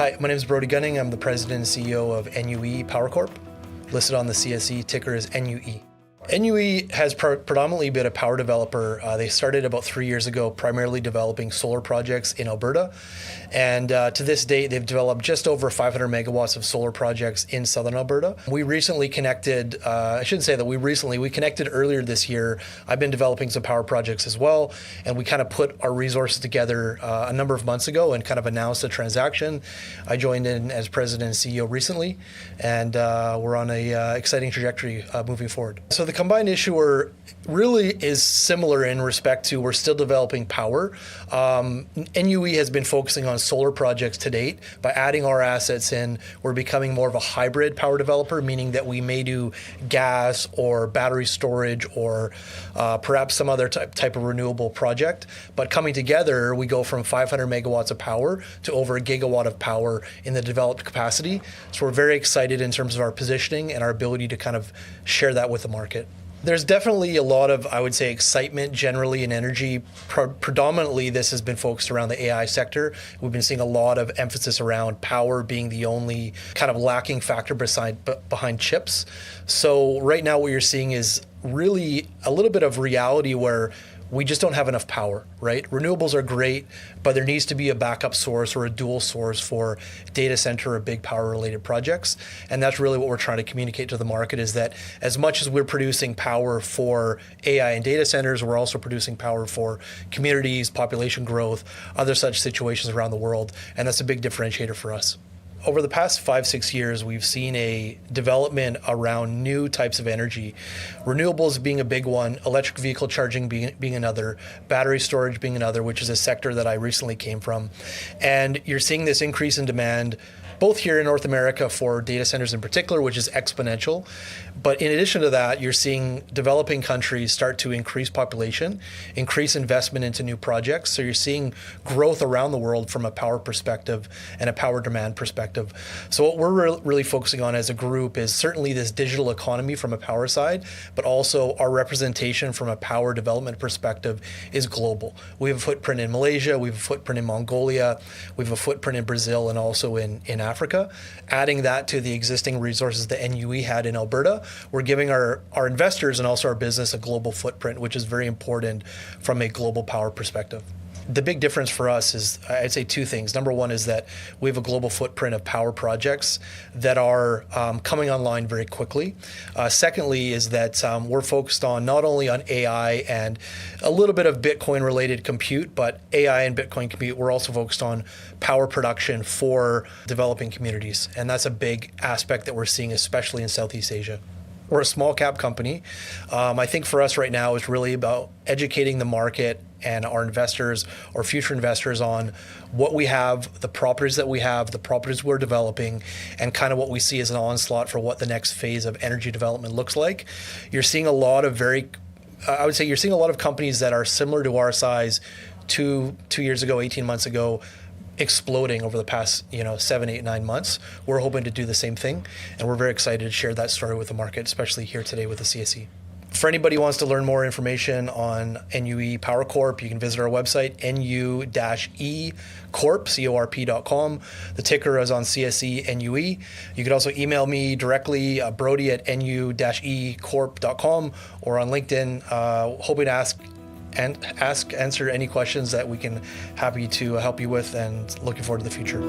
Hi, my name is Brodie Gunning. I'm the president and CEO of NUE Power Corp, listed on the CSE, ticker is NUE. NUE has predominantly been a power developer. They started about 3 years ago, primarily developing solar projects in Alberta. And to this date, they've developed just over 500 megawatts of solar projects in southern Alberta. We recently connected, I shouldn't say that we connected earlier this year. I've been developing some power projects as well. And we kind of put our resources together a number of months ago and kind of announced a transaction. I joined in as president and CEO recently, and we're on a exciting trajectory moving forward. So the combined issuer really is similar in respect to we're still developing power. NUE has been focusing on solar projects to date. By adding our assets in, we're becoming more of a hybrid power developer, meaning that we may do gas or battery storage or perhaps some other type of renewable project. But coming together, we go from 500 megawatts of power to over a gigawatt of power in the developed capacity. So we're very excited in terms of our positioning and our ability to kind of share that with the market. There's definitely a lot of, I would say, excitement generally in energy. Predominantly, this has been focused around the AI sector. We've been seeing a lot of emphasis around power being the only kind of lacking factor behind chips. So right now what you're seeing is really a little bit of reality where we just don't have enough power, right? Renewables are great, but there needs to be a backup source or a dual source for data center or big power related projects. And that's really what we're trying to communicate to the market, is that as much as we're producing power for AI and data centers, we're also producing power for communities, population growth, other such situations around the world. And that's a big differentiator for us. Over the past 5-6 years, we've seen a development around new types of energy. Renewables being a big one, electric vehicle charging being another, battery storage being another, which is a sector that I recently came from. And you're seeing this increase in demand both here in North America for data centers in particular, which is exponential. But in addition to that, you're seeing developing countries start to increase population, increase investment into new projects. So you're seeing growth around the world from a power perspective and a power demand perspective. So what we're really focusing on as a group is certainly this digital economy from a power side, but also our representation from a power development perspective is global. We have a footprint in Malaysia, we have a footprint in Mongolia, we have a footprint in Brazil, and also in Africa. Adding that to the existing resources that NUE had in Alberta, we're giving our investors and also our business a global footprint, which is very important from a global power perspective. The big difference for us is, I'd say, two things. Number one is that we have a global footprint of power projects that are coming online very quickly. Secondly is that we're focused on not only on AI and a little bit of Bitcoin-related compute, but AI and Bitcoin compute, we're also focused on power production for developing communities. And that's a big aspect that we're seeing, especially in Southeast Asia. We're a small cap company. I think for us right now is really about educating the market and our investors or future investors on what we have, the properties that we have, the properties we're developing, and kind of what we see as an onslaught for what the next phase of energy development looks like. You're seeing a lot of I would say you're seeing a lot of companies that are similar to our size 2 years ago, 18 months ago, exploding over the past 7, 8, 9 months. We're hoping to do the same thing, and we're very excited to share that story with the market, especially here today with the CSE. For anybody who wants to learn more information on NUE Power Corp, you can visit our website, nu-ecorp.com. The ticker is on CSE NUE. You can also email me directly, Brodie at nu-ecorp.com, or on LinkedIn, hoping to answer any questions that we can happy to help you with, and looking forward to the future.